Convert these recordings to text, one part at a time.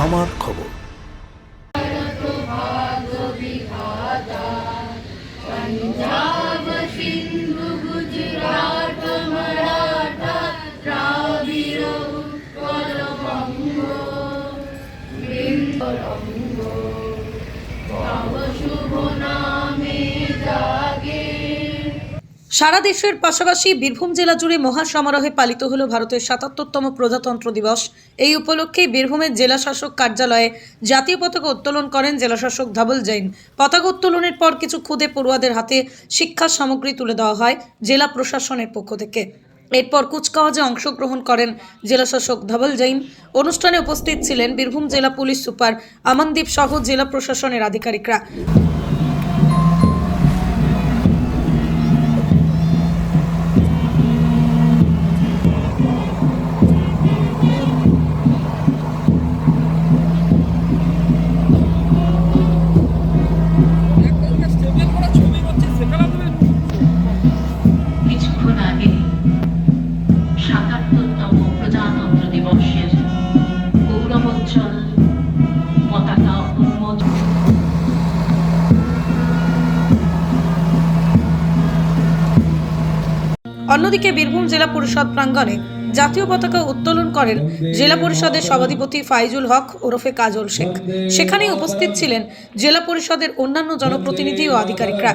আমার খবর। সারা দেশের পাশাপাশি বীরভূম জেলা জুড়ে মহাসমারোহে পালিত হলো ভারতের ৭৭তম প্রজাতন্ত্র দিবস। এই উপলক্ষে বীরভূমের জেলা শাসক কার্যালয়ে জাতীয় পতাকা উত্তোলন করেন জেলাশাসক ধবল জৈন। পতাকা উত্তোলনের পর কিছু খুদে পড়ুয়াদের হাতে শিক্ষা সামগ্রী তুলে দেওয়া হয় জেলা প্রশাসনের পক্ষ থেকে। এরপর কুচকাওয়াজে অংশগ্রহণ করেন জেলাশাসক ধবল জৈন। অনুষ্ঠানে উপস্থিত ছিলেন বীরভূম জেলা পুলিশ সুপার আমনদীপ সহ জেলা প্রশাসনের আধিকারিকরা। কিছুক্ষণ আগে ৭৭তম প্রজাতন্ত্র দিবসের গৌরবোজ্জ্বল পতাকা উন্মোচন। অন্যদিকে বীরভূম জেলা পরিষদ প্রাঙ্গণে জাতীয় পতাকা উত্তোলন করেন জেলা পরিষদের সভাধিপতি ফাইজুল হক ওরফে কাজল শেখ। সেখানে উপস্থিত ছিলেন জেলা পরিষদের অন্যান্য জনপ্রতিনিধি ও আধিকারিকরা।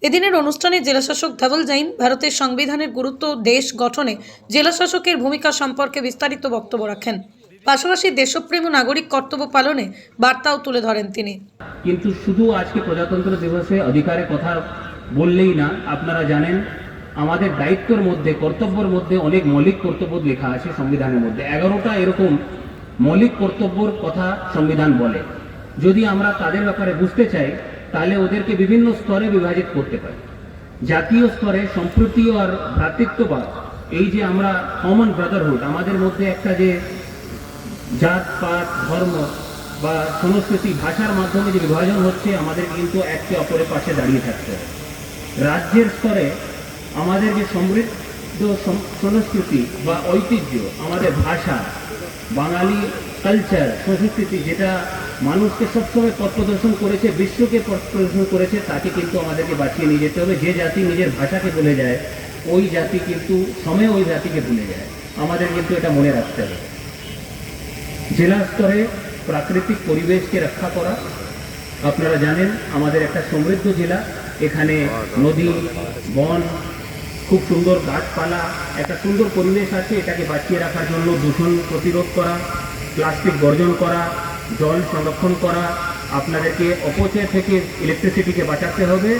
এদিনের অনুষ্ঠানে জেলাশাসক ধবল জৈন ভারতের সংবিধানের গুরুত্ব দেশ গঠনে জেলাশাসকের ভূমিকা সম্পর্কে বিস্তারিত বক্তব্য রাখেন। পাশাপাশি দেশপ্রেম ও নাগরিক কর্তব্য পালনে বার্তাও তুলে ধরেন তিনি। কিন্তু শুধু আজকে প্রজাতন্ত্র দিবসে অধিকারের কথা বললেই না, আপনারা জানেন আমাদের দায়িত্বের মধ্যে কর্তব্যের মধ্যে অনেক মৌলিক কর্তব্য লেখা আছে সংবিধানের মধ্যে। 11টা এরকম মৌলিক কর্তব্যর কথা সংবিধান বলে। যদি আমরা তাদের ব্যাপারে বুঝতে চাই তাহলে ওদেরকে বিভিন্ন স্তরে বিভাজিত করতে পারি। জাতীয় স্তরে সম্প্রীতি আর ভ্রাতৃত্ববাদ, এই যে আমরা কমন ব্রাদারহুড, আমাদের মধ্যে একটা যে জাত পাত ধর্ম বা সংস্কৃতি ভাষার মাধ্যমে যে বিভাজন হচ্ছে, আমাদের কিন্তু একে অপরের পাশে দাঁড়িয়ে থাকতে হবে। রাজ্যের স্তরে আমাদের যে সমৃদ্ধ সংস্কৃতি বা ঐতিহ্য, আমাদের ভাষা, বাঙালি কালচার, সংস্কৃতি, যেটা মানুষকে সবসময় পথ প্রদর্শন করেছে, বিশ্বকে পথ প্রদর্শন করেছে, তাকে কিন্তু আমাদেরকে বাঁচিয়ে নিয়ে যেতে হবে। যে জাতি নিজের ভাষাকে ভুলে যায়, ওই জাতি কিন্তু সময়ে ওই জাতিকে ভুলে যায়। আমাদের কিন্তু এটা মনে রাখতে হবে। জেলা স্তরে প্রাকৃতিক পরিবেশকে রক্ষা করা, আপনারা জানেন আমাদের একটা সমৃদ্ধ জেলা, এখানে নদী, বন, খুব সুন্দর গাছপালা, একটা সুন্দর পরিবেশ আছে। এটাকে বাঁচিয়ে রাখার জন্য দূষণ প্রতিরোধ করা, প্লাস্টিক বর্জন করা, জল সংরক্ষণ করা, আপনাদেরকে অপচয় থেকে ইলেকট্রিসিটিকে বাঁচাতে হবে,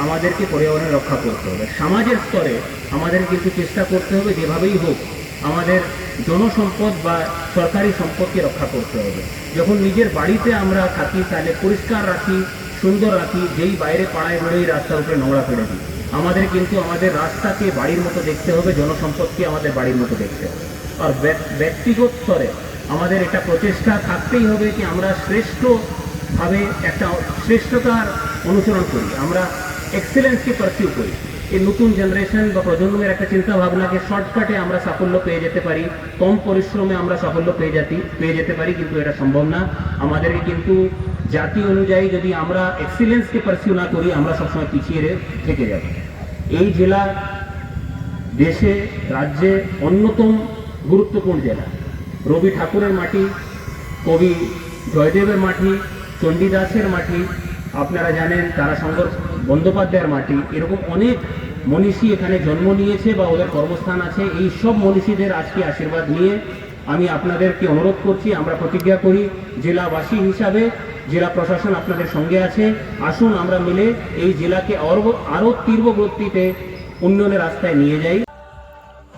আমাদেরকে পর্যাবরণ রক্ষা করতে হবে। সমাজের স্তরে আমাদের কিন্তু চেষ্টা করতে হবে যেভাবেই হোক আমাদের জনসম্পদ বা সরকারি সম্পদকে রক্ষা করতে হবে। যখন নিজের বাড়িতে আমরা থাকি তাহলে পরিষ্কার রাখি, সুন্দর রাখি, যেই বাইরে পাড়ায় বেরোই রাস্তার উপরে নোংরা ফেলে দিই। আমাদের কিন্তু আমাদের রাস্তাকে বাড়ির মতো দেখতে হবে, জনসম্পদকে আমাদের বাড়ির মতো দেখতে হবে। আর ব্যক্তিগত স্তরে আমাদের এটা প্রচেষ্টা থাকতেই হবে কি আমরা শ্রেষ্ঠভাবে একটা শ্রেষ্ঠতার অনুসরণ করি, আমরা এক্সেলেন্সকে পারসিউ করি। এই নতুন জেনারেশন বা প্রজন্মের একটা চিন্তা ভাবনাকে শর্টকাটে আমরা সাফল্য পেয়ে যেতে পারি, কম পরিশ্রমে আমরা সাফল্য পেয়ে যেতে পারি, কিন্তু এটা সম্ভব না। আমাদেরকে কিন্তু জাতি অনুযায়ী যদি আমরা এক্সিলেন্সকে পারসিউ না করি, আমরা সবসময় পিছিয়ে থেকে যাব। এই জেলা দেশে রাজ্যে অন্যতম গুরুত্বপূর্ণ জেলা। রবি ঠাকুরের মাটি, কবি জয়দেবের মাটি, চণ্ডীদাসের মাটি, আপনারা জানেন তারাশঙ্কর বন্দ্যোপাধ্যায়ের মাটি, এরকম অনেক মনীষী এখানে জন্ম নিয়েছে বা ওদের কর্মস্থান আছে। এই সব মনীষীদের আজকে আশীর্বাদ নিয়ে আমি আপনাদেরকে অনুরোধ করছি, আমরা প্রতিজ্ঞা করি জেলাবাসী হিসাবে, জেলা প্রশাসন আপনাদের সঙ্গে আছে, আসুন আমরা মিলে এই জেলাকে আরও তীব্র গতিতে উন্নয়নের রাস্তায় নিয়ে যাই।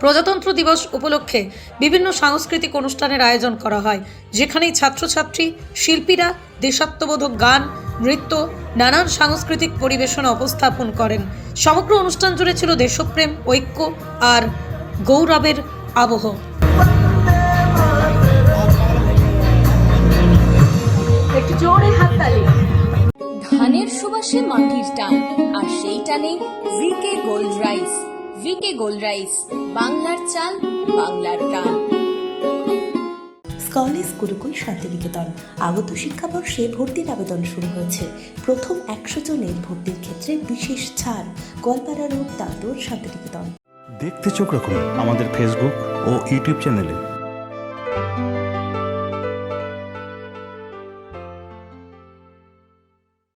প্রজাতন্ত্র দিবস উপলক্ষে বিভিন্ন সাংস্কৃতিক অনুষ্ঠানের আয়োজন করা হয়, যেখানেই ছাত্রছাত্রী, শিল্পীরা দেশাত্মবোধক গান, নৃত্য, নানান সাংস্কৃতিক পরিবেশনা উপস্থাপন করেন। সমগ্র অনুষ্ঠান জুড়ে ছিল দেশপ্রেম, ঐক্য আর গৌরবের আবহ। একটু জোরে হাততালি। ধানের সুবাসে মাটির টান, আর সেই টানে V K gold rice. V K gold rice, বাংলার চাল, বাংলার গান। স্কলেজ গুরুকুল শান্তিনিকেতন। আগত শিক্ষাবর্ষে ভর্তির আবেদন শুরু হয়েছে। প্রথম 100 জনের ভর্তির ক্ষেত্রে বিশেষ ছাড়। গোয়ালপাড়া রোড, তান্দুর, শান্তিনিকেতন। দেখতে চোখ রাখুন আমাদের ফেসবুক ও ইউটিউব চ্যানেলে।